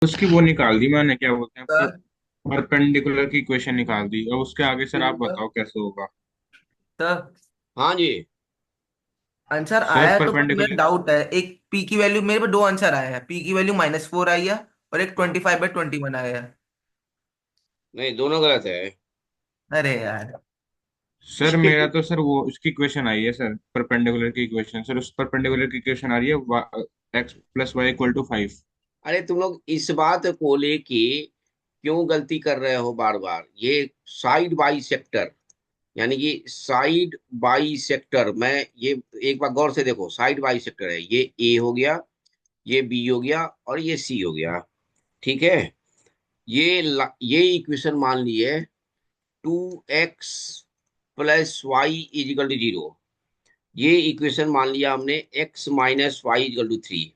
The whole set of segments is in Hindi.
उसकी वो निकाल दी मैंने, क्या बोलते हैं, सर परपेंडिकुलर की इक्वेशन निकाल दी। अब उसके आगे सर आप सर बताओ कैसे होगा। सर, हाँ जी। आंसर आया सर है तो पर मेरा परपेंडिकुलर। डाउट है। एक पी की वैल्यू, मेरे पे दो आंसर आए हैं। पी की वैल्यू -4 आई है और एक हाँ, 25/21 आया है। नहीं दोनों गलत है। अरे यार। सर मेरा तो सर वो उसकी इक्वेशन आई है सर, परपेंडिकुलर की इक्वेशन। सर उस परपेंडिकुलर की इक्वेशन आ रही है x + y = 5। अरे तुम लोग इस बात को लेके क्यों गलती कर रहे हो बार बार? ये साइड बाई सेक्टर, यानी कि साइड बाई सेक्टर, मैं ये एक बार गौर से देखो, साइड बाई सेक्टर है। ये ए हो गया, ये बी हो गया, और ये सी हो गया। ठीक है। ये इक्वेशन मान लिए 2x + y = 0। ये इक्वेशन मान लिया हमने x - y = 3।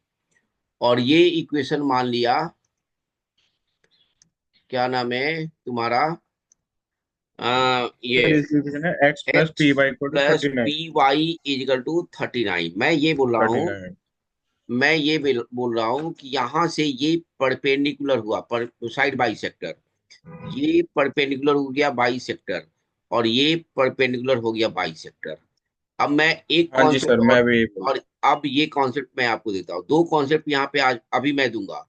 और ये इक्वेशन मान लिया, क्या नाम है तुम्हारा, ये सर इसकी इक्वेशन है x + x py = plus 39। P Y equal to 39। मैं ये बोल रहा हूँ, 39। बोल रहा हूँ कि यहाँ से ये परपेंडिकुलर हुआ, पर साइड बाई सेक्टर। ये परपेंडिकुलर हो गया बाई सेक्टर, और ये परपेंडिकुलर हो गया बाई सेक्टर। अब मैं एक हाँ जी कॉन्सेप्ट सर, मैं भी बोल। और अब ये कॉन्सेप्ट मैं आपको देता हूँ। दो कॉन्सेप्ट यहाँ पे आज अभी मैं दूंगा।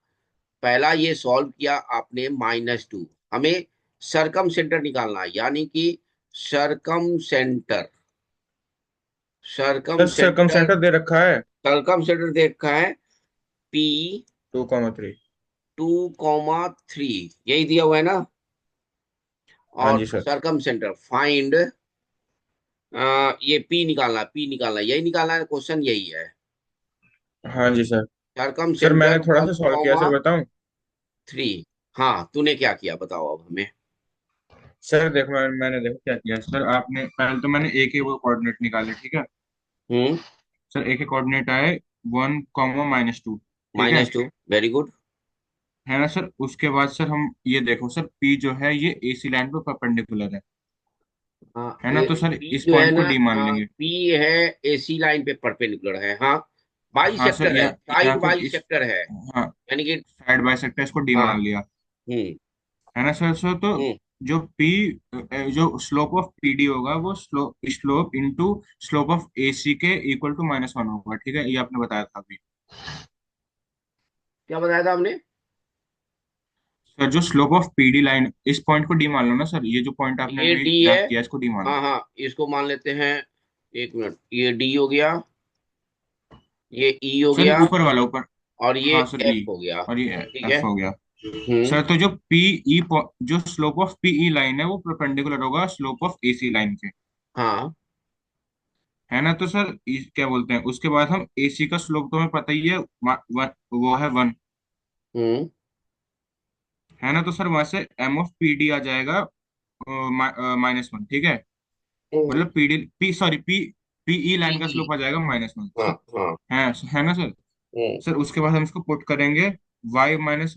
पहला, ये सॉल्व किया आपने -2। हमें सरकम सेंटर निकालना है, यानी कि सरकम सेंटर। सरकम सर सरकम सेंटर सेंटर दे रखा है। सरकम सेंटर देखा है। P 2,3। 2,3 यही दिया हुआ है ना। हाँ और जी सर। सरकम सेंटर फाइंड, ये P निकालना, यही निकालना है, क्वेश्चन यही है। हाँ जी सर। सरकम सर मैंने सेंटर थोड़ा सा वन सॉल्व किया कॉमा सर, बताऊं? थ्री हाँ, तूने क्या किया बताओ अब हमें। सर देखो, मैंने देखो क्या किया सर। आपने पहले तो मैंने एक ही वो कोऑर्डिनेट निकाले, ठीक है। हम्म। सर एक ही कोऑर्डिनेट आए 1, -2, ठीक है। -2, वेरी गुड। है ना सर? उसके बाद सर हम ये देखो सर, पी जो है ये एसी लाइन पे परपेंडिकुलर हाँ, है ना? तो सर पी इस जो है पॉइंट को ना, डी मान लेंगे। पी है एसी लाइन पे परपेंडिकुलर है, हाँ। बाई हाँ सर, सेक्टर है, यहाँ साइड पर बाई इस, सेक्टर है, हाँ, यानी कि साइड बाय सेक्टर इसको डी हाँ। मान लिया। हम्म। है ना सर? सो तो हम्म। जो पी, जो स्लोप ऑफ पीडी होगा वो slope into slope of AC के इक्वल टू -1 होगा, ठीक है। ये आपने बताया था अभी। क्या बताया था हमने? सर जो स्लोप ऑफ पीडी लाइन, इस पॉइंट को डी मान लो ना सर। ये जो पॉइंट आपने ये अभी डी है। मैप किया इसको डी मान हाँ लो। हाँ, इसको मान लेते हैं। एक मिनट, ये डी हो गया, ये ई हो सर ये गया, ऊपर वाला, ऊपर। और ये हाँ सर, एफ ई। हो गया। और ये ठीक है। एफ हो गया। हम्म। सर तो जो पीई, जो स्लोप ऑफ पीई लाइन है वो परपेंडिकुलर होगा स्लोप ऑफ एसी लाइन के। हाँ। है ना? तो सर क्या बोलते हैं, उसके बाद हम एसी का स्लोप तो हमें पता ही है, वो है 1। हम्म। है ना? तो सर वहां से एम ऑफ पी डी आ जाएगा -1, ठीक है। हम्म। मतलब PD P sorry P PE line का ई। स्लोप आ जाएगा -1 हाँ सर। हाँ। है ना सर? हम्म। सर उसके बाद हम इसको पुट करेंगे y - y1 =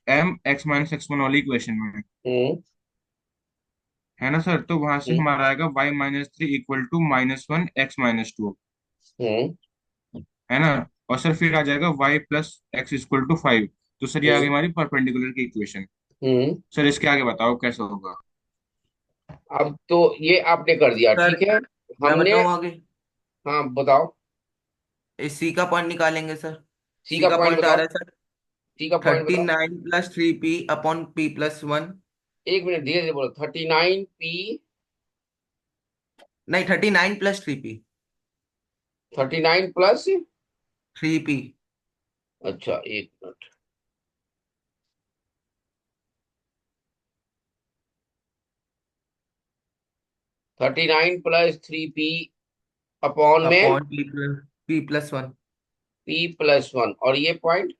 mx - x1 वाली इक्वेशन में। हम्म। है ना सर? तो वहां से हम्म। हमारा आएगा y - 3 = -1 x - 2। हम्म। है ना? और सर फिर आ जाएगा y + x = 5। तो सर ये आ गई हम्म। हमारी परपेंडिकुलर की इक्वेशन। हम्म। सर इसके आगे बताओ कैसे होगा। अब तो ये आपने कर दिया, सर ठीक है। मैं हमने, बताऊं आगे। हाँ बताओ। इस सी का पॉइंट निकालेंगे सर। सी सी का का पॉइंट पॉइंट आ बताओ। रहा है सर। सी का पॉइंट थर्टी बताओ। Nine plus three P upon P+1। एक मिनट, धीरे धीरे बोलो। 39 P। नहीं, 39 + 3P। 39 प्लस। 3P। अच्छा, एक मिनट। 39 + 3P अपॉन में अपॉन P+1। P+1, और ये point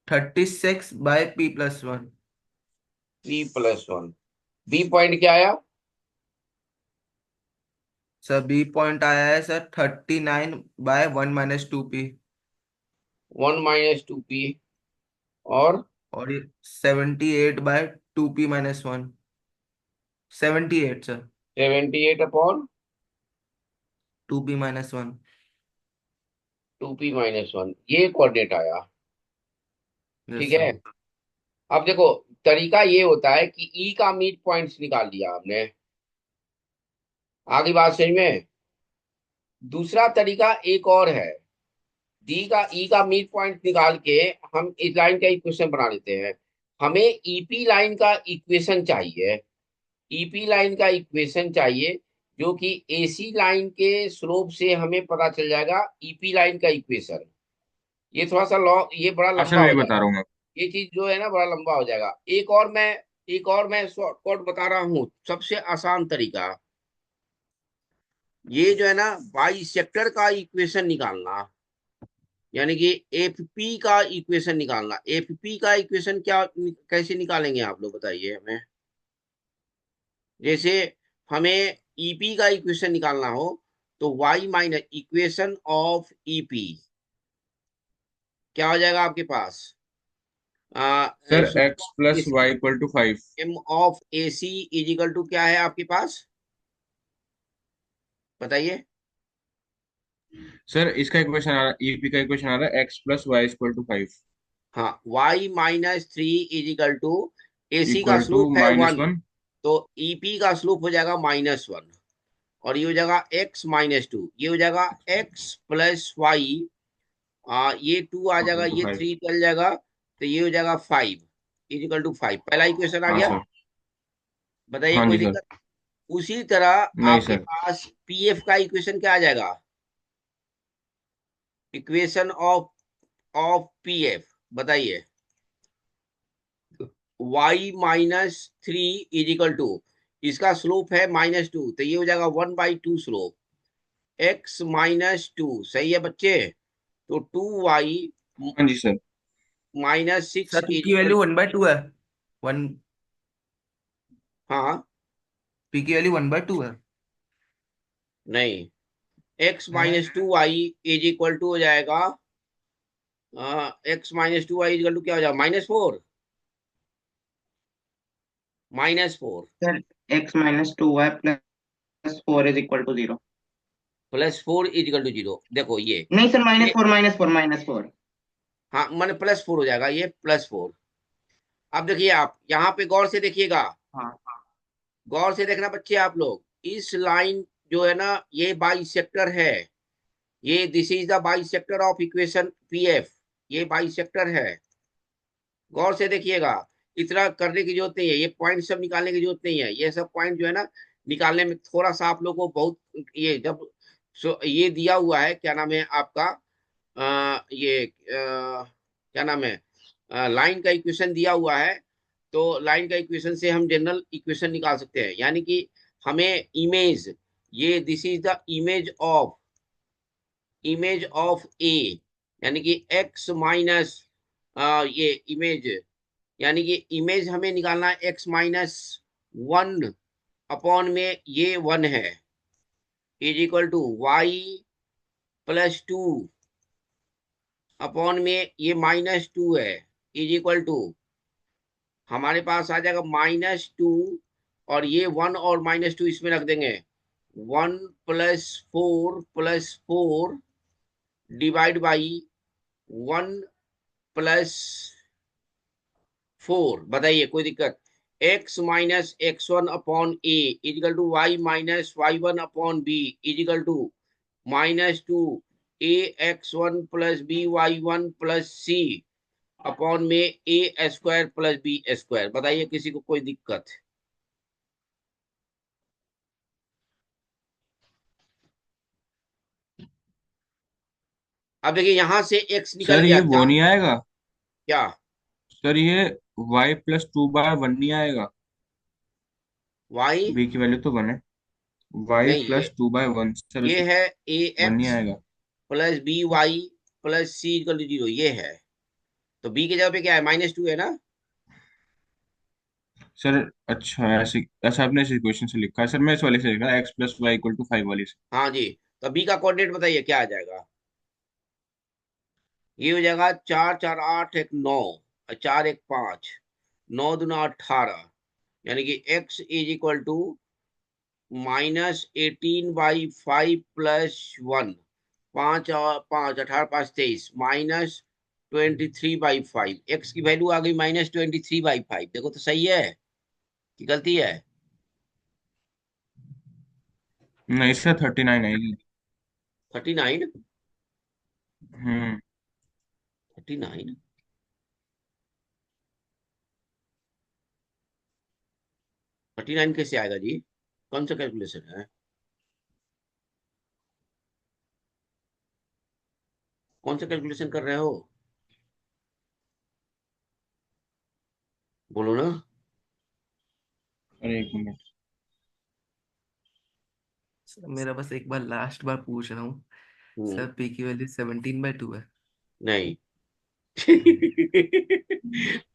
36/P+1। P+1। B point क्या आया? सर बी पॉइंट आया है सर 39/1 - 2P। 1 - 2P। और और ये 78/2P - 1। 78 sir. 78 upon 2P - 1। 2P - 1, ये कोऑर्डिनेट आया। यस ठीक सर। है। अब देखो, तरीका ये होता है कि ई का मिड पॉइंट्स निकाल लिया हमने, आगे बात समझ में। दूसरा तरीका एक और है, डी का ई का मिड पॉइंट निकाल के हम इस लाइन का इक्वेशन बना लेते हैं। हमें ईपी लाइन का इक्वेशन चाहिए, ईपी लाइन का इक्वेशन चाहिए, जो कि एसी लाइन के स्लोप से हमें पता चल जाएगा ईपी लाइन का इक्वेशन। ये थोड़ा सा लॉन्ग, ये बड़ा हाँ सर लंबा वही हो बता जाएगा, रहा हूँ मैं। ये चीज जो है ना बड़ा लंबा हो जाएगा। एक और मैं शॉर्टकट बता रहा हूँ, सबसे आसान तरीका। ये जो है ना बाई सेक्टर का इक्वेशन निकालना, यानी कि एफपी का इक्वेशन निकालना। एफपी का इक्वेशन क्या, कैसे निकालेंगे आप लोग बताइए हमें। जैसे हमें ईपी का इक्वेशन निकालना हो, तो Y minus equation of EP क्या हो जाएगा आपके पास। Sir X plus Y equal to 5। M of A C is equal to क्या है आपके पास, बताइए। सर इसका इक्वेशन आ रहा है, ईपी का इक्वेशन आ रहा है x plus Y equal to 5 हाँ, y-3 is equal to, AC का इक्वल टू स्लोप है माइनस 1, 1। तो ईपी का स्लोप हो जाएगा -1, और ये हो जाएगा x-2, ये हो जाएगा x प्लस वाई, ये 2 आ जाएगा, इक्वल टू ये 5। 3 चल जाएगा, तो ये हो जाएगा 5 इज इक्वल टू 5। पहला इक्वेशन आ हाँ गया, सर। बताइए हाँ कोई जी सर। दिक्कत। उसी तरह नहीं आपके सर। पास पीएफ का इक्वेशन क्या आ जाएगा, इक्वेशन ऑफ पीएफ, बताइए। y-3 इज इक्वल टू, इसका स्लोप है -2, तो ये हो जाएगा 1/2 स्लोप, x-2, सही है बच्चे। तो 2y हाँ जी सर। -6 सर पी इज की इक्वल, वैल्यू 1/2 है। वन। हाँ, पी की वैल्यू 1/2 है। नहीं, x है। -2 y इज इक्वल टू हो जाएगा, x-2 y is equal to क्या हो जाएगा, -4, -4 sir x-2y + 4 = 0। +4 is equal to 0। देखो नहीं सर, ये -4 -4 -4। हाँ, मैंने +4 हो जाएगा, ये +4। अब देखिए, आप यहाँ पे गौर से देखिएगा, हाँ गौर से देखना बच्चे आप लोग, इस लाइन जो है ना ये बाई सेक्टर है, ये this is the by sector of equation PF, ये बाई सेक्टर है। गौर से देखिएगा, इतना करने की जरूरत नहीं है, ये पॉइंट सब निकालने की जरूरत नहीं है, ये सब पॉइंट जो है ना निकालने में थोड़ा सा आप लोगों को बहुत, ये जब ये दिया हुआ है, क्या नाम है आपका, क्या नाम है, लाइन का इक्वेशन दिया हुआ है, तो लाइन का इक्वेशन से हम जनरल इक्वेशन निकाल सकते हैं, यानी कि हमें इमेज, ये this is the image of A, यानी कि एक्स माइनस, ये इमेज, यानी कि इमेज हमें निकालना है x-1 अपॉन में ये 1 है, is equal to y+2 upon में ये -2 है, इज इक्वल टू, हमारे पास आ जाएगा -2, और ये 1 और -2 इसमें रख देंगे, 1+4+4 डिवाइड बाई 1+4, बताइए कोई दिक्कत। x-x1 upon a equal to y-y1 upon b equal to -2 ax1 + by1 + c upon में a² + b², बताइए किसी को कोई दिक्कत। अब देखिए यहां से x निकल सर गया ये क्या, वो नहीं आएगा। क्या सर ये y+2/1 नहीं आएगा। y, b की वैल्यू तो 1 है। y नहीं, प्लस 2/1 सर, ये है 1 नहीं ax आएगा। + by + c इक्वल टू 0, ये है। तो b की जगह पे क्या है, -2 है ना। सर अच्छा, ऐसे ऐसा आपने इस इक्वेशन से लिखा है सर, मैं इस वाले से लिखा x + y = 5 वाली से। हाँ जी, तो b का कोऑर्डिनेट बताइए क्या आ जाएगा। ये हो जाएगा 4 4 8 1 9, 4 1 5, 9 दूना 18, यानी कि x इज इक्वल टू -18/5 + 1, 5 और 5 18 5 23, 23/5, एक्स की वैल्यू आ गई -23/5। देखो तो सही है कि गलती है? नहीं सर, 39 आएगी। 39। हम्म। 39। 39 कैसे आएगा जी? कौन सा कैलकुलेशन है? कौन सा कैलकुलेशन कर रहे हो? बोलो ना। अरे एक मिनट। मेरा बस एक बार लास्ट बार पूछ रहा हूँ हम्म। सर, पी की वैल्यू 17/2 है। नहीं। सर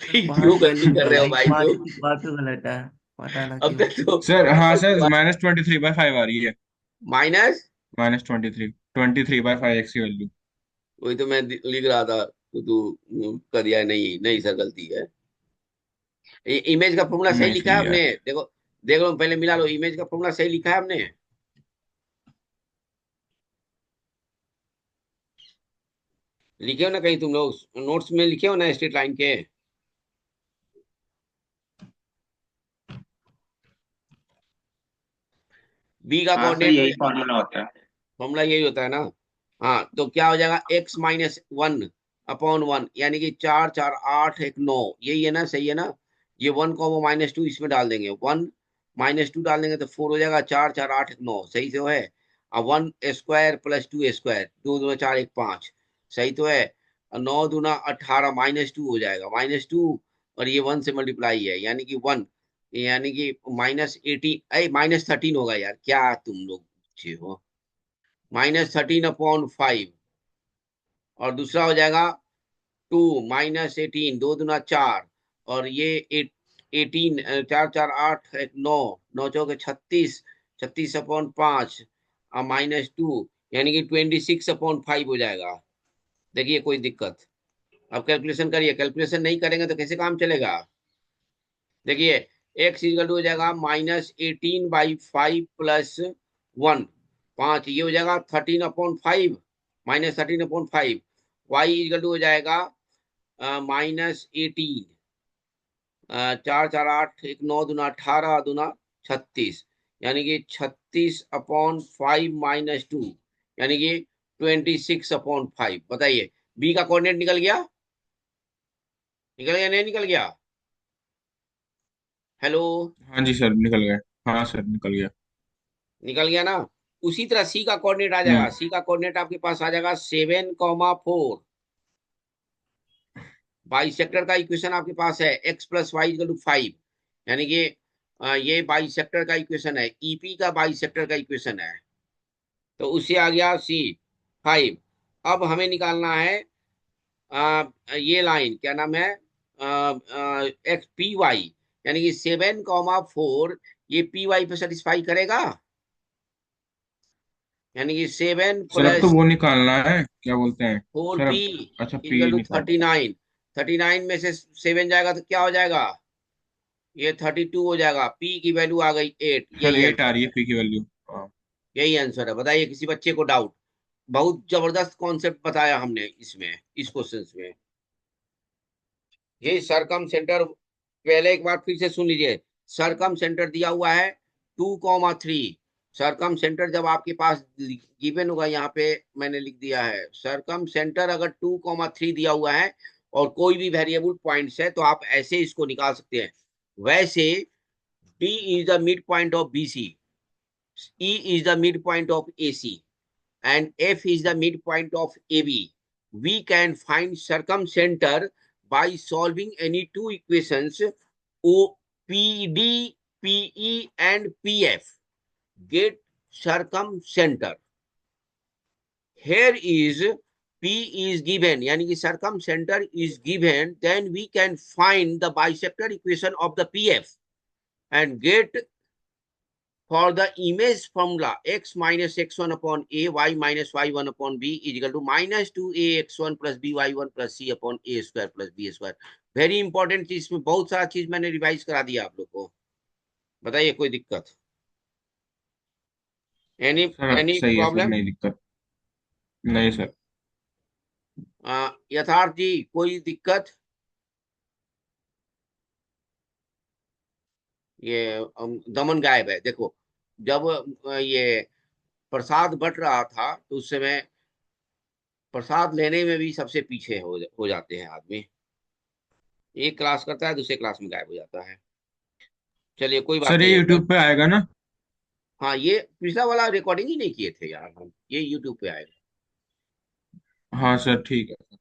ठीक क्यों पांच गलती वैल्यू कर निकल रहे हो आई, भाई पांच तुम? बात तो गलत है, पता ना अब क्यों। तक तो सर हाँ अब सर, तक -23/5 आ रही है। माइनस। -23 एक्स की वैल्यू। वही तो मैं लिख रहा था तो तू कर दिया। नहीं नहीं सर, गलती है। इमेज का फॉर्मूला सही नहीं लिखा है सही है। हमने। देखो, देख लो पहले मिला लो, इमेज का फॉर्मूला सही लिखा है हमने। लिखे हो ना कहीं तुम लोग? नोट्स में लिखे हो ना स्ट्रेट लाइन के? बी का हाँ सर, कोऑर्डिनेट यही फॉर्मूला होता है। फॉर्मूला यही होता है ना? हाँ, तो क्या हो जाएगा? x-1/1, यानी कि 4 4 8 1 9। यही है ना? सही है ना? ये 1, -2 इसमें डाल देंगे। 1 -2 डाल देंगे तो 4 हो जाएगा। 4 4 8 1 9 सही तो है। अब 1² + 2², 2 दूना 4 1 5। सही तो है। और 9 दूना 18 -2 हो जाएगा। -2 और ये 1 से मल्टीप्लाई है यानी कि 1, यानी कि -18 -13 होगा। यार क्या तुम लोग अच्छे हो? -13/5। और दूसरा हो जाएगा 2 - 18, 2 दूना 4। और ये 18, 4 4 8 1 9, 9 चौके 36, 36/5 -2, यानी कि 26/5 हो जाएगा। देखिए कोई दिक्कत? अब कैलकुलेशन करिए। कैलकुलेशन नहीं करेंगे तो कैसे काम चलेगा? देखिए, एक्स इक्वल टू हो जाएगा -18/5 +1, 5। ये हो जाएगा 13/5, -13/5। वाई इक्वल टू हो जाएगा -18, 4 4 8 1 9 दूना 18, दूना 36, यानी कि 36/5 -2, यानी कि 26/5। बताइए, बी का कोऑर्डिनेट निकल गया? निकल गया नहीं निकल गया? हेलो? हाँ जी सर, निकल गए। हाँ सर, निकल गया। निकल गया ना? उसी तरह सी का कोऑर्डिनेट आ जाएगा। हम्म। सी का कोऑर्डिनेट आपके पास आ जाएगा 7, 4। बाई सेक्टर का इक्वेशन आपके पास है x + y = 5, यानी कि ये बाई सेक्टर का इक्वेशन है। ईपी का बाई सेक्टर का इक्वेशन है। तो उससे आ गया C5। अब हमें निकालना है ये लाइन क्या नाम है, एक्स पी वाई, यानी कि 7, 4 ये पी वाई पे सेटिस्फाई करेगा। यानी कि 7 सर अब तो + वो निकालना है, क्या बोलते हैं? फोर सर पी अब अच्छा, पी इक्वल टू निकाल। 39। 39 में से 7 जाएगा तो क्या हो जाएगा? ये 32 हो जाएगा। पी की वैल्यू आ गई 8। सर यही 8 आ आंसर रही है है। पी की वैल्यू। हाँ। यही आंसर है। बताइए किसी बच्चे को डाउट? बहुत जबरदस्त कॉन्सेप्ट बताया हमने इसमें, इस क्वेश्चन में। ये सरकम सेंटर, पहले एक बार फिर से सुन लीजिए। सरकम सेंटर दिया हुआ है 2, 3। सरकम सेंटर जब आपके पास गिवन होगा, यहाँ पे मैंने लिख दिया है। सरकम सेंटर अगर 2, 3 दिया हुआ है और कोई भी वेरिएबल पॉइंट्स है तो आप ऐसे इसको निकाल सकते हैं। वैसे D is the mid point of BC, E is the mid point of AC, and F is the midpoint of AB. We can find circumcenter by solving any two equations O, PD, PE and PF. Get circumcenter. Here is P is given, यानी कि circumcenter is given, then we can find the bisector equation of the PF and get for the image formula x minus x1 upon a, y minus y1 upon b is equal to -2ax1 plus by1 plus c upon a square plus b square। Very important चीज, इसमें बहुत सारा चीज मैंने रिवाइज करा दिया आप लोग को। बताइए कोई दिक्कत? एनी सर अब एनी सही है सर, प्रॉब्लम? नहीं दिक्कत। नहीं सर। यथार्थ जी, कोई दिक्कत? ये दमन गायब है, देखो। जब ये प्रसाद बट रहा था तो उस समय प्रसाद लेने में भी सबसे पीछे हो जाते हैं आदमी। एक क्लास करता है, दूसरे क्लास में गायब हो जाता है। चलिए कोई बात सर नहीं ये है। यूट्यूब पे आएगा ना? हाँ, ये पिछला वाला रिकॉर्डिंग ही नहीं किए थे यार हम, ये यूट्यूब पे आएगा। हाँ सर ठीक है।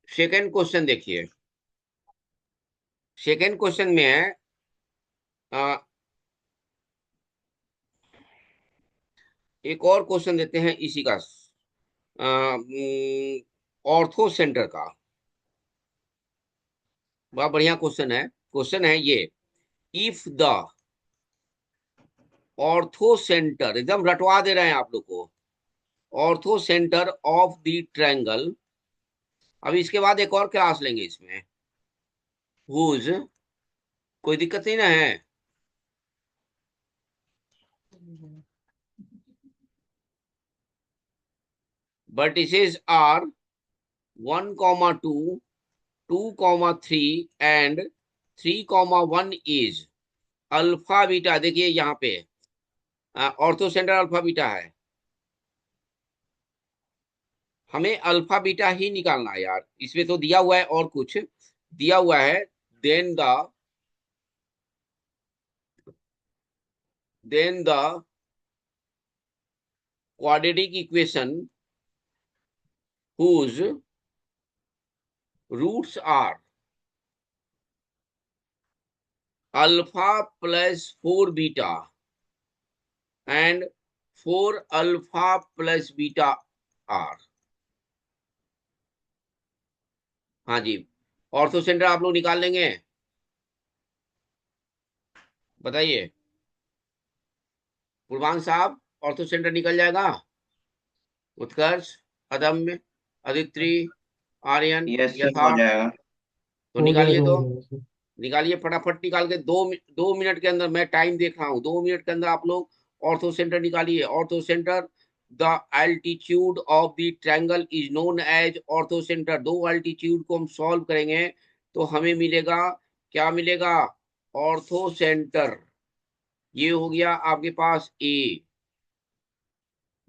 सेकंड क्वेश्चन देखिए। सेकंड क्वेश्चन में है, अ, एक और क्वेश्चन देते हैं इसी का, ऑर्थो सेंटर का। बड़ा बढ़िया क्वेश्चन है। क्वेश्चन है ये, इफ द ऑर्थो सेंटर, एकदम रटवा दे रहे हैं आप लोग को, ortho centre of the triangle. अब इसके बाद एक और क्लास लेंगे इसमें, हुज, कोई दिक्कत नहीं ना है? vertices are 1, 2, 2, 3 and 3, 1 is alpha beta. देखिए यहाँ पे ऑर्थो सेंटर अल्फा बीटा है, हमें अल्फा बीटा ही निकालना है यार। इसमें तो दिया हुआ है और कुछ दिया हुआ है। Then the then the quadratic equation whose roots are alpha plus 4 beta and 4 alpha plus beta are. हाँ जी, ऑर्थो सेंटर आप लोग निकाल लेंगे? बताइए पूर्वांश साहब, ऑर्थो सेंटर निकल जाएगा? उत्कर्ष, अदम्य, अदित्री, आर्यन, यस सर, हो यथार्थ, जाएगा। तो हो निकालिए। जाएगा, तो हो जाएगा सर। निकालिए फटाफट, निकाल के 2 मिनट के अंदर, मैं टाइम देख रहा हूँ, 2 मिनट के अंदर आप लोग ऑर्थो सेंटर निकालिए। Orthocentre, the altitude of the triangle is known as orthocentre. दो एल्टीट्यूड को हम सॉल्व करेंगे तो हमें मिलेगा, क्या मिलेगा? Orthocentre. ये हो गया आपके पास ए,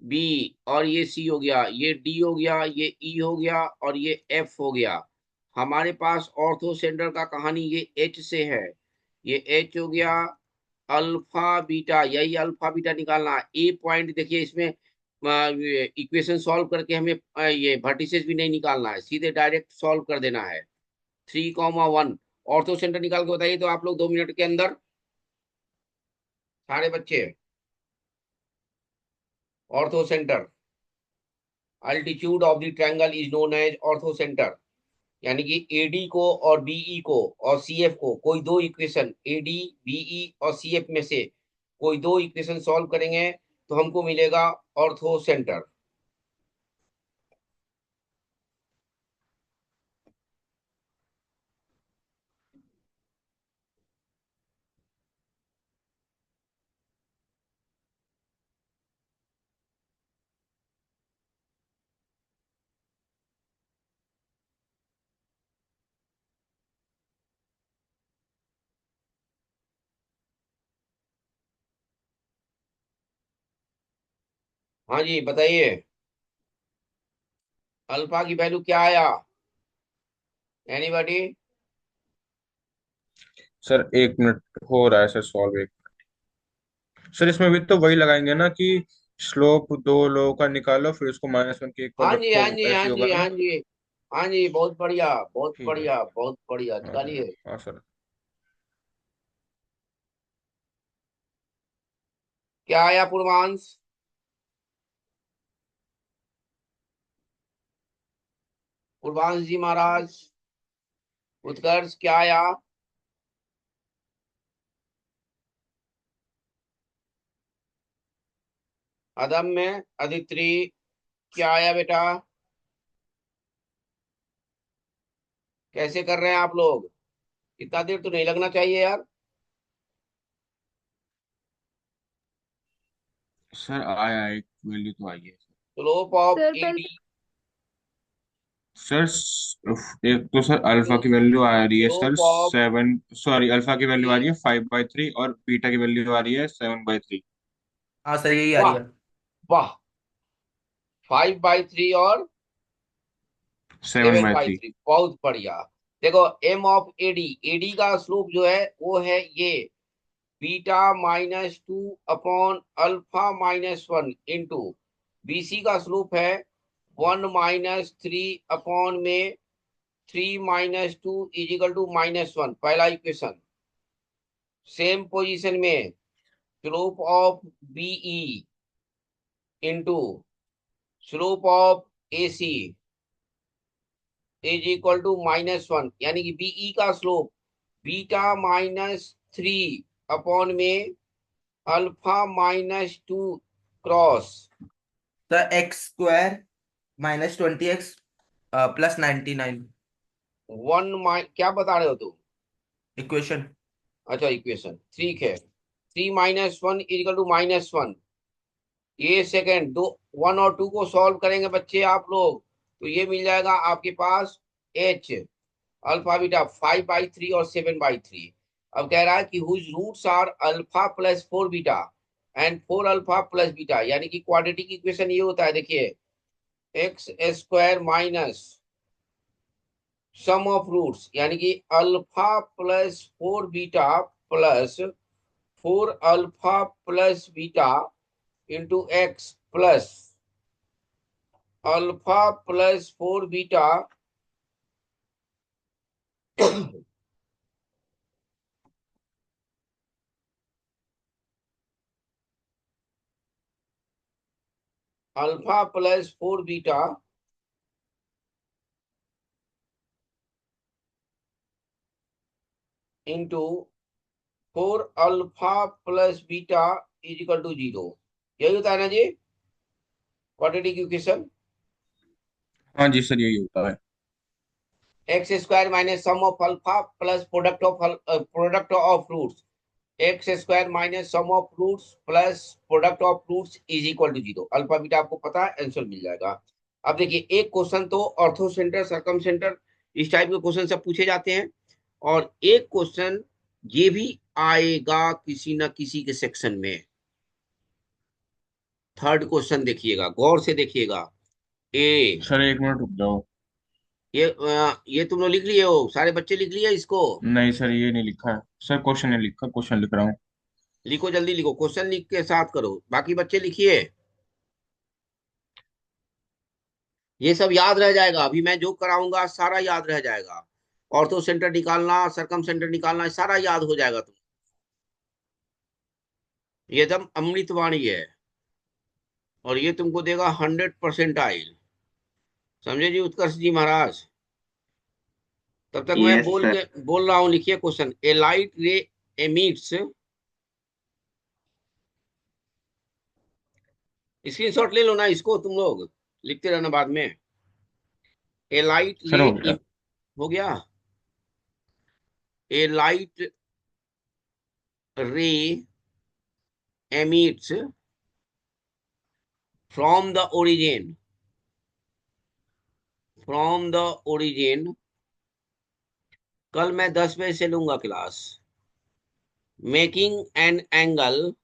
बी, और ये सी हो गया, ये डी हो गया, ये ई हो गया, और ये एफ हो गया। हमारे पास ऑर्थो सेंटर का कहानी ये एच से है। ये एच हो गया, अल्फा बीटा, यही अल्फा बीटा निकालना है। ए पॉइंट देखिए इसमें, इक्वेशन सॉल्व करके हमें ये वर्टिसेस भी नहीं निकालना है, सीधे डायरेक्ट सॉल्व कर देना है। 3, 1 ऑर्थो सेंटर निकाल के बताइए तो आप लोग 2 मिनट के अंदर, सारे बच्चे। Orthocentre, altitude of the triangle is known as orthocentre. यानी कि एडी को और बीई को और सीएफ को, कोई दो इक्वेशन, एडी, बीई और सीएफ में से कोई दो इक्वेशन सॉल्व करेंगे तो हमको मिलेगा ऑर्थो सेंटर। हाँ जी बताइए, अल्फा की वैल्यू क्या आया? एनीबॉडी? सर 1 मिनट हो रहा है सर सॉल्व। एक सर इसमें भी तो वही लगाएंगे ना कि स्लोप दो लोगों का निकालो फिर उसको -1 के इक्वल हाँ जी, रखो, हाँ जी, हाँ ऐसे होगा जी, हाँ ना? जी, हाँ जी, बहुत बढ़िया, बहुत ठीक है। बढ़िया, बहुत बढ़िया, हाँ सर। निकालिए। हाँ सर। क्या आया पूर्वांश? पूर्वांश जी महाराज, उत्कर्ष, क्या आया? अदम्य, अदित्री, क्या आया बेटा? कैसे कर रहे हैं आप लोग? इतना देर तो नहीं लगना चाहिए यार। सर आया, एक वैल्यू तो आई है। स्लोप ऑफ सर पहले एडी, सर एक तो सर अल्फा की वैल्यू आ रही है sir slope of 7, sorry alpha की वैल्यू आ ए, रही है 5/3 और बीटा की वैल्यू आ रही है 7/3। हाँ सर, यही आ रही वाह, है। वाह, 5/3 और seven seven by by three three बहुत बढ़िया। देखो एम ऑफ एडी, एडी का स्लोप जो है वो है ये beta -2 upon alpha -1 into BC का स्लोप है 1 - 3 अपॉन में 3 - 2 इजिकल टू -1, पहला इक्वेशन। सेम पोजीशन में slope of BE into slope of AC is equal to -1, यानी कि बीई का स्लोप बीटा -3 अपॉन में alpha -2 cross sir x² -20x +99 क्या बता रहे हो तुम? इक्वेशन। अच्छा इक्वेशन ठीक है। 3 - 1 इजिकल टू -1। ये सेकंड दो, 1 और 2 को सॉल्व करेंगे बच्चे आप लोग, तो ये मिल जाएगा आपके पास एच अल्फा बीटा 5/3 और 7/3। अब कह रहा है कि हुज रूट्स आर अल्फा+4 बीटा एंड 4 अल्फा+बीटा, यानी कि क्वाड्रेटिक इक्वेशन ये होता है, देखिए x² minus sum of roots, यानी कि अल्फा+4 beta plus 4 अल्फा+बीटा into x plus अल्फा+4 beta अल्फा+4 beta into 4 अल्फा+बीटा is equal to 0। यही होता है ना जी क्वाड्रेटिक इक्वेशन। हाँ जी सर यही होता है। x² minus sum of alpha plus product of roots, x² minus sum of roots plus product of roots is equal to 0। Alpha beta आपको पता है, आंसर मिल जाएगा। अब देखिए एक क्वेश्चन तो ऑर्थो सेंटर सर्कम सेंटर इस टाइप के क्वेश्चन सब पूछे जाते हैं, और एक क्वेश्चन ये भी आएगा किसी न किसी के सेक्शन में। थर्ड क्वेश्चन देखिएगा, गौर से देखिएगा। ए, सर एक मिनट रुक जाओ। ये तुम लोग लिख लिए हो, सारे बच्चे लिख लिए इसको? नहीं सर ये नहीं लिखा है सर, क्वेश्चन नहीं लिखा, क्वेश्चन लिख रहा हूँ। लिखो जल्दी लिखो, क्वेश्चन लिख के साथ करो, बाकी बच्चे लिखिए। ये सब याद रह जाएगा, अभी मैं जो कराऊंगा सारा याद रह जाएगा। ऑर्थो सेंटर निकालना, सरकम सेंटर निकालना, सारा याद हो जाएगा तुम। ये एकदम अमृतवाणी है, और ये तुमको देगा 100% समझे जी उत्कर्ष जी महाराज। तब तक मैं यस सर। बोल रहा हूँ, लिखिए question. A light ray emits, screenshot ले लो ना इसको तुम लोग, लिखते रहना बाद में। ए लाइट सर रे हो गया। हो गया। ए लाइट रे emits from the origin, from the origin। कल मैं 10 बजे से लूंगा class. Making an angle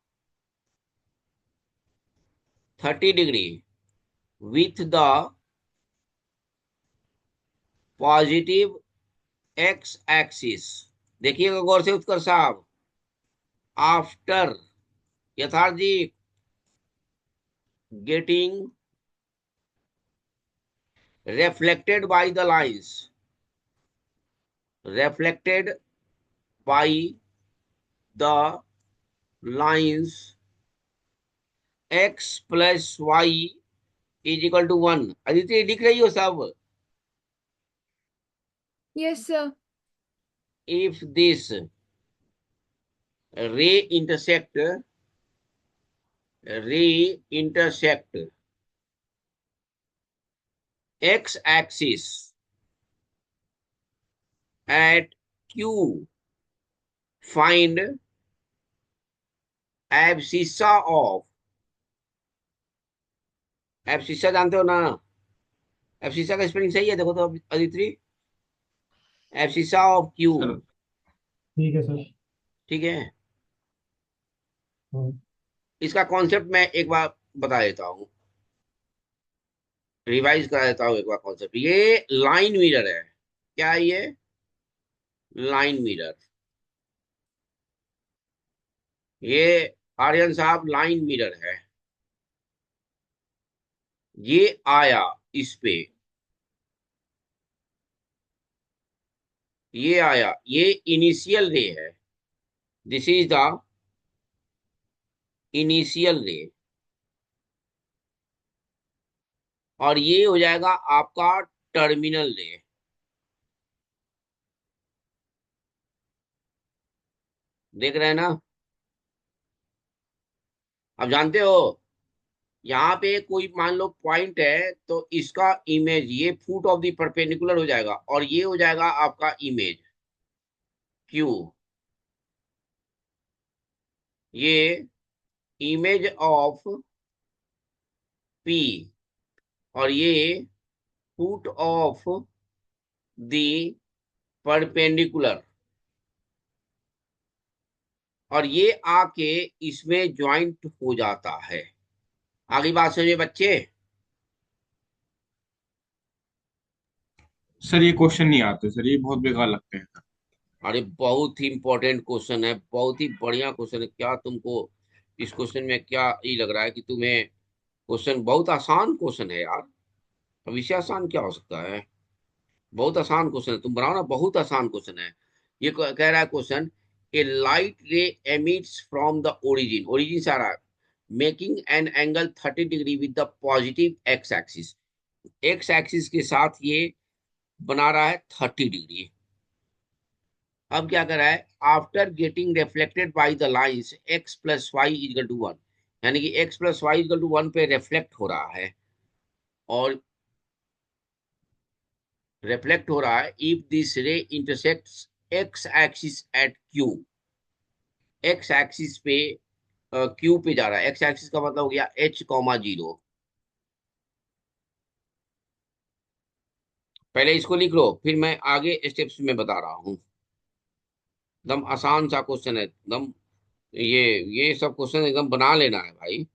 30 degree with the positive x axis. देखिएगा गौर से उत्कर्ष साहब। आफ्टर यथार्थ जी getting reflected by the lines, reflected by the lines x plus y is equal to 1। Aditi लिख रही हो सब? Yes, sir. if this ray intersect x axis at q, find abscissa of, abscissa जानते हो ना, एफसीसा का स्पेलिंग सही है, देखो तो अदिति, एफसीसा ऑफ क्यू। सर ठीक है सर। ठीक है, हाँ। इसका कॉन्सेप्ट मैं एक बार बता देता हूँ, रिवाइज करा देता हूँ एक बार कॉन्सेप्ट। ये लाइन मिरर है, क्या है ये? Line mirror. ये आर्यन साहब लाइन मिरर है। ये आया इस पे, ये आया, ये इनिशियल रे है, दिस इज द इनिशियल रे। और ये हो जाएगा आपका टर्मिनल रे। देख रहे हैं ना? अब जानते हो, यहाँ पे कोई मान लो पॉइंट है, तो इसका इमेज ये फुट ऑफ द परपेंडिकुलर हो जाएगा, और ये हो जाएगा आपका इमेज क्यू। ये इमेज ऑफ पी, और ये फुट ऑफ द परपेंडिकुलर, और ये आके इसमें ज्वाइंट हो जाता है। आगे बात समझे बच्चे? सर ये क्वेश्चन नहीं आते सर, ये बहुत बेकार लगते हैं सर। अरे बहुत ही इंपॉर्टेंट क्वेश्चन है, बहुत ही बढ़िया क्वेश्चन है। क्या तुमको इस क्वेश्चन में क्या ये लग रहा है कि तुम्हें क्वेश्चन बहुत आसान क्वेश्चन है यार? अब इससे आसान क्या हो सकता है? बहुत आसान क्वेश्चन है, तुम बनाओ ना, बहुत आसान क्वेश्चन है। ये कह रहा है question, a light ray emits from the origin, origin से आ रहा है, making an angle 30 degree with the positive x axis. X axis के साथ ये बना रहा है 30 डिग्री। अब क्या कर रहा है, after getting reflected by the lines x plus y equal to one, यानी कि x plus y equal to one पे रिफ्लेक्ट हो रहा है, और रिफ्लेक्ट हो रहा है if this ray intersects x axis at Q. X axis पे क्यू पे जा रहा है, एक्स एक्सिस का मतलब हो गया एच कॉमा जीरो। पहले इसको लिख लो, फिर मैं आगे स्टेप्स में बता रहा हूँ। एकदम आसान सा क्वेश्चन है एकदम। ये ये सब क्वेश्चन एकदम बना लेना है भाई।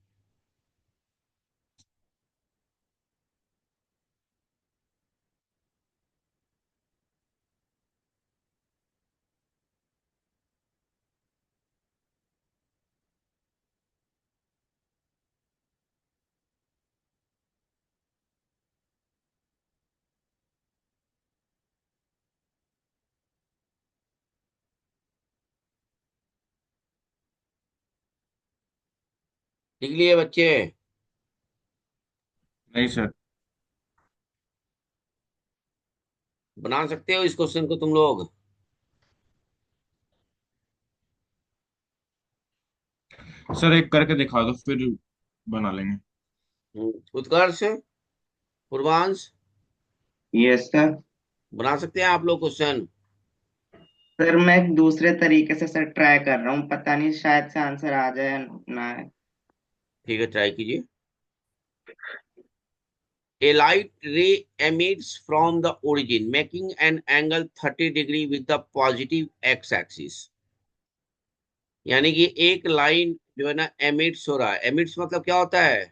लिख लिए बच्चे? नहीं सर। बना सकते हो इस क्वेश्चन को तुम लोग? सर एक करके दिखा दो फिर बना लेंगे। उत्कर्ष, पूर्वांश, यस सर। बना सकते हैं आप लोग क्वेश्चन? सर मैं दूसरे तरीके से सर ट्राई कर रहा हूँ, पता नहीं शायद से आंसर आ जाए ना। ठीक है, ट्राई कीजिए। A light ray emits from the origin, making an angle 30 degree with the positive x axis। यानी कि एक लाइन जो है ना एमिट्स हो रहा है। एमिट्स मतलब क्या होता है?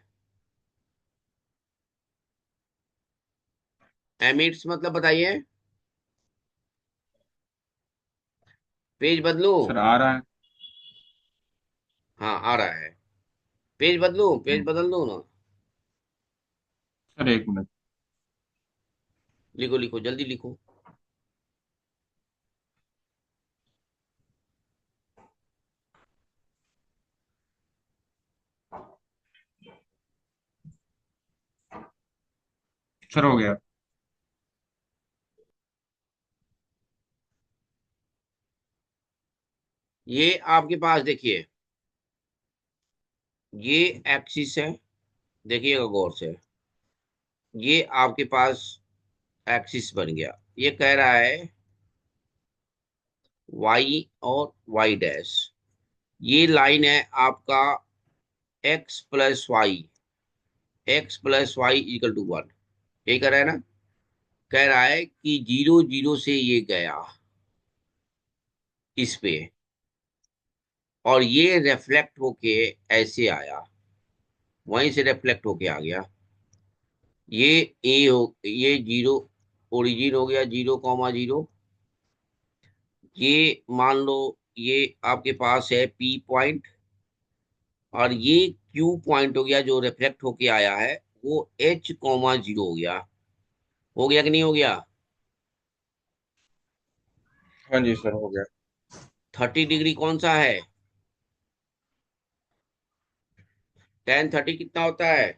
एमिट्स मतलब बताइए। पेज बदलू? सर आ रहा है। हाँ आ रहा है। पेज बदलू, पेज हम्म, बदल दू ना? सर एक मिनट। लिखो लिखो, जल्दी लिखो। सर हो गया। ये आपके पास देखिए, ये एक्सिस है, देखिएगा गौर से। ये आपके पास एक्सिस बन गया। ये कह रहा है y और y डैश। ये लाइन है आपका x plus y, x plus Y equal to one. यही कर रहा है ना। कह रहा है कि 0 0 से ये गया इस पे, और ये रिफ्लेक्ट होके ऐसे आया, वहीं से रिफ्लेक्ट होके आ गया। ये ए हो, ये जीरो ओरिजिन हो गया, 0 0। ये मान लो ये आपके पास है पी पॉइंट, और ये क्यू पॉइंट हो गया जो रिफ्लेक्ट होके आया है, वो H 0 हो गया। हो गया कि नहीं हो गया? हाँ जी सर, हो गया। 30 डिग्री कौन सा है? tan 30 कितना होता है?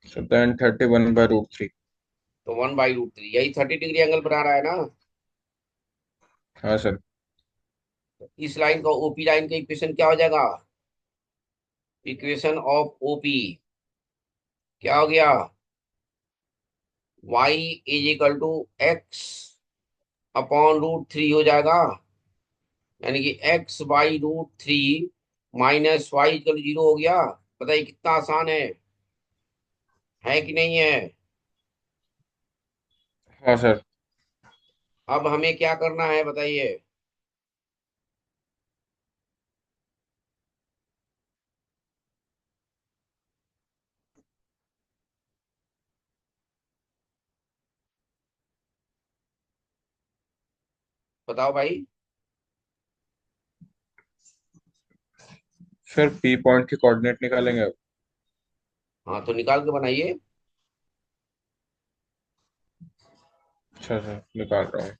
So then 31/√3। तो 1/√3, यही 30 डिग्री एंगल बना रहा है ना। हाँ सर। इस लाइन का ओपी लाइन का इक्वेशन क्या हो जाएगा? इक्वेशन ऑफ ओपी क्या हो गया? y x अपॉन √3 हो जाएगा। यानी कि x/√3 माइनस y = 0 हो गया। बताइए कितना आसान है कि नहीं है? हाँ सर। अब हमें क्या करना है बताइए। बताओ भाई। सर पी पॉइंट के कोऑर्डिनेट निकालेंगे अब। हाँ तो निकाल के बनाइए। अच्छा सर, निकाल रहा हूँ।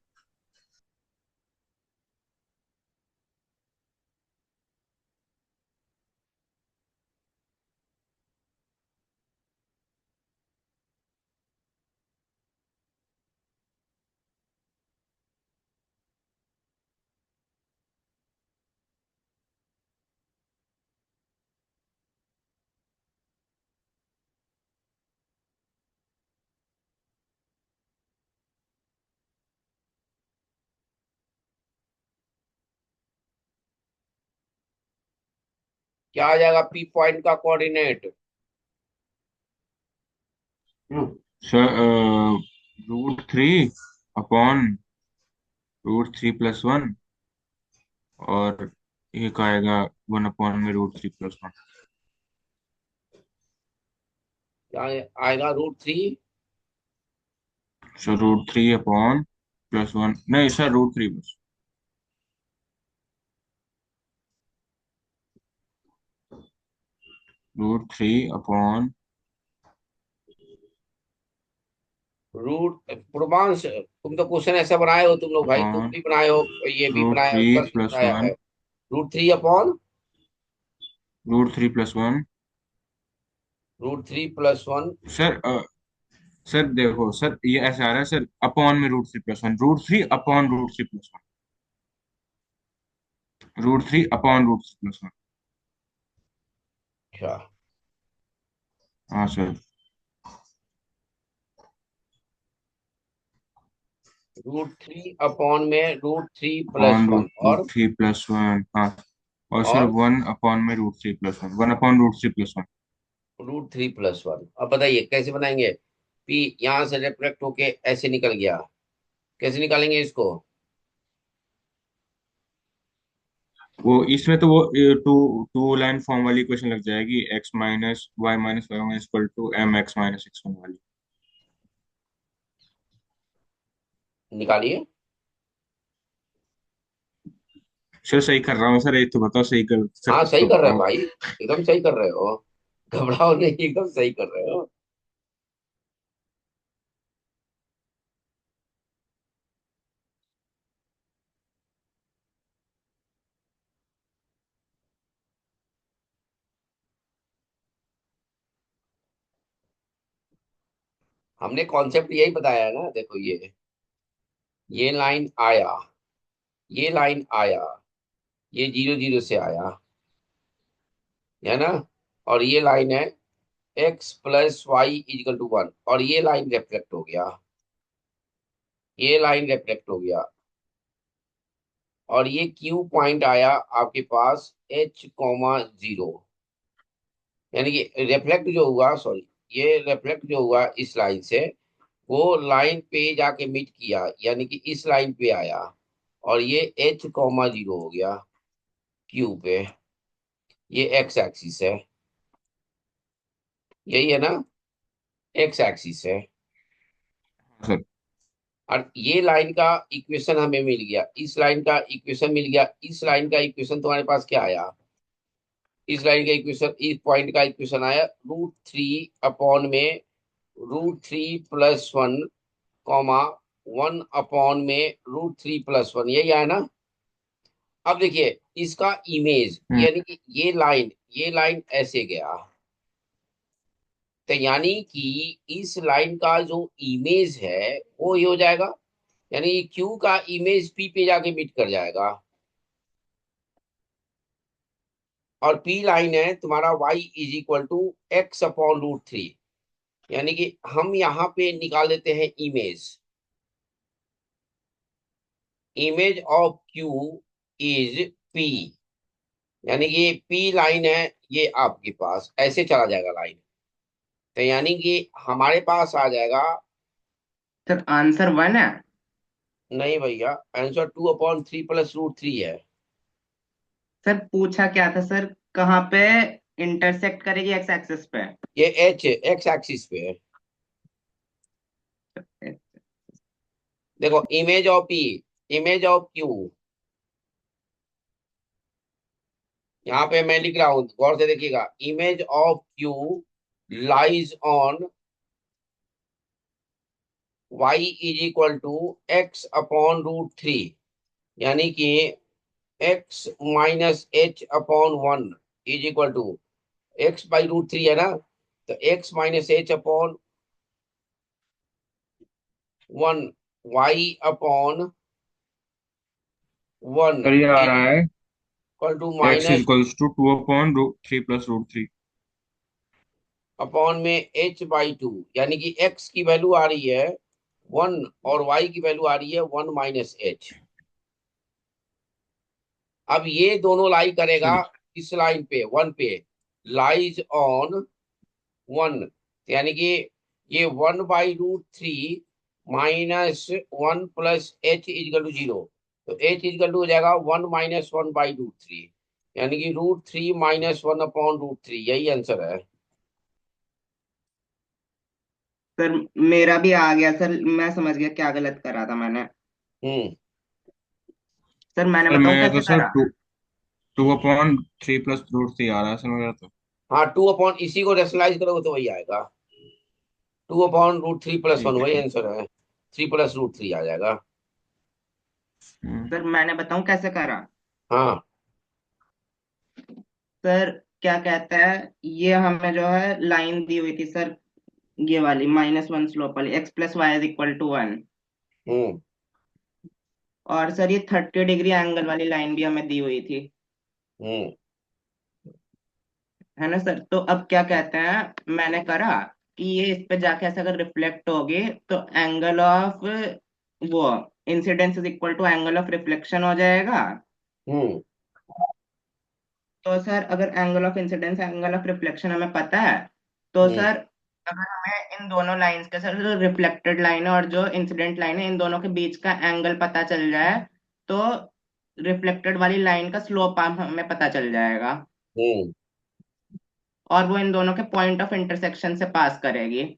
क्या आ जाएगा पी पॉइंट का कोऑर्डिनेट? सर √3 अपॉन √3+1, और एक आएगा 1/√3+1। क्या आएगा? √3। सर √3 अपॉन +1, नहीं सर √3 बस। √3 अपॉन। पूर्वांश, तुम तो क्वेश्चन ऐसा बनाए हो तुम लोग भाई, तुम अपॉन भी बनाए हो, ये भी रूट बनाया, थ्री उत्कर्ष भी प्लस बनाया है। One √3 upon √3+1। √3+1। सर सर देखो सर, ये ऐसे आ रहा है सर, अपॉन में √3+1, √3 अपॉन √3+1। अच्छा। हाँ सर। √3 अपॉन में √3 प्लस अपॉन वन रूट और थ्री प्लस वन हाँ। और सर और 1/√3+1, 1/√3+1। √3+1। अब बताइए कैसे बनाएंगे। पी यहां से रिफ्लेक्ट होके ऐसे निकल गया, कैसे निकालेंगे इसको? वो इसमें तो वो टू टू लाइन फॉर्म वाली इक्वेशन लग जाएगी, x - y - y -1 = mx - x1 वाली। निकालिए। सर सही कर रहा हूँ सर, एक तो बताओ सही कर सर, हाँ कुछ सही तो कर रहे हैं बताओ। भाई, एकदम सही कर रहे हो, घबराओ नहीं, एकदम सही कर रहे हो। हमने कॉन्सेप्ट यही बताया है ना, देखो ये लाइन आया, ये लाइन आया, ये 0 0 से आया, है ना। और ये लाइन है x + y = 1, और ये लाइन रिफ्लेक्ट हो गया, ये लाइन रिफ्लेक्ट हो गया, और ये क्यू पॉइंट आया आपके पास H 0, यानी कि रिफ्लेक्ट जो हुआ, सॉरी, ये रिफ्लेक्ट जो हुआ इस लाइन से, वो लाइन पे जाके मीट किया, यानी कि इस लाइन पे आया, और ये H,0 हो गया क्यू पे। ये एक्स एक्सिस है, यही है ना, एक्स एक्सिस है। सर। और ये लाइन का इक्वेशन हमें मिल गया, इस लाइन का इक्वेशन मिल गया, इस लाइन का इक्वेशन तुम्हारे पास क्या आया, इस लाइन का इक्वेशन, इस पॉइंट का इक्वेशन आया √3 में √3 + 1, कॉमा 1 में √3 + 1, यही आया ना। अब देखिए इसका इमेज, हम्म। यानी कि ये लाइन ऐसे गया, तो यानी कि इस लाइन का जो इमेज है वो ये हो जाएगा, यानी क्यू का इमेज पी पे जाके मीट कर जाएगा। और पी लाइन है तुम्हारा y = x/√3, यानी कि हम यहाँ पे निकाल देते हैं image of Q is P, यानी कि पी लाइन है ये आपके पास ऐसे चला जाएगा लाइन, तो यानी कि हमारे पास आ जाएगा। सर आंसर 1 है। नहीं भैया, आंसर 2/3 + √3 है। सर पूछा क्या था सर, कहाँ पे इंटरसेक्ट करेगी एक्स एक्सिस पे? ये एच एक्स एक्सिस पे है। देखो image of P, image of Q, यहाँ पे मैं लिख रहा हूँ, गौर से देखिएगा, image of Q lies on y = x/√3, यानी कि x - h/1 x/√3 है ना, तो x - h/1 y/1 सर ये आ रहा है equal to x minus equals to 2/3 + √3। Upon में h/2, यानी कि x की वैल्यू आ रही है 1 और y की वैल्यू आ रही है 1 - h। अब ये दोनों लाई करेगा सर इस लाइन पे 1 पे, लाइज ऑन 1, यानी कि ये 1/√3 -1 + h = 0, तो h = हो जाएगा 1 - 1/√3, यानी कि √3 - 1/√3, यही आंसर है। सर मेरा भी आ गया सर, मैं समझ गया क्या गलत करा था मैंने। हम्म। सर मैंने सर बताऊं मैं तो कैसे सर करा? 2/3 + √3 आ रहा है सर मेरा तो। हाँ, इसी को रेशनलाइज करोगे तो वही आएगा, 2/√3 + 1, ठीक है वही ठीक। आंसर है, 3 + √3 आ जाएगा। सर मैंने बताऊं कैसे करा? हाँ। सर क्या कहता है, ये हमें जो है लाइन दी हुई थी सर, ये वाली -1 स्लोप वाली, x + y = 1। हम्म। और सर ये 30 डिग्री एंगल वाली लाइन भी हमें दी हुई थी, हम्म। है ना सर? तो अब क्या कहते हैं, मैंने करा कि ये इस पे जाके ऐसे अगर रिफ्लेक्ट होगी तो एंगल ऑफ वो incidence is equal to angle of reflection हो जाएगा। हम्म। तो सर अगर angle of incidence angle of reflection हमें पता है, तो हम्म। सर अगर हमें इन दोनों लाइंस के, सर जो रिफ्लेक्टेड लाइन है और जो इंसिडेंट लाइन है, इन दोनों के बीच का एंगल पता चल जाए, तो रिफ्लेक्टेड वाली लाइन का स्लोप हमें पता चल जाएगा, हम्म। और वो इन दोनों के पॉइंट ऑफ इंटरसेक्शन से पास करेगी। हाँ।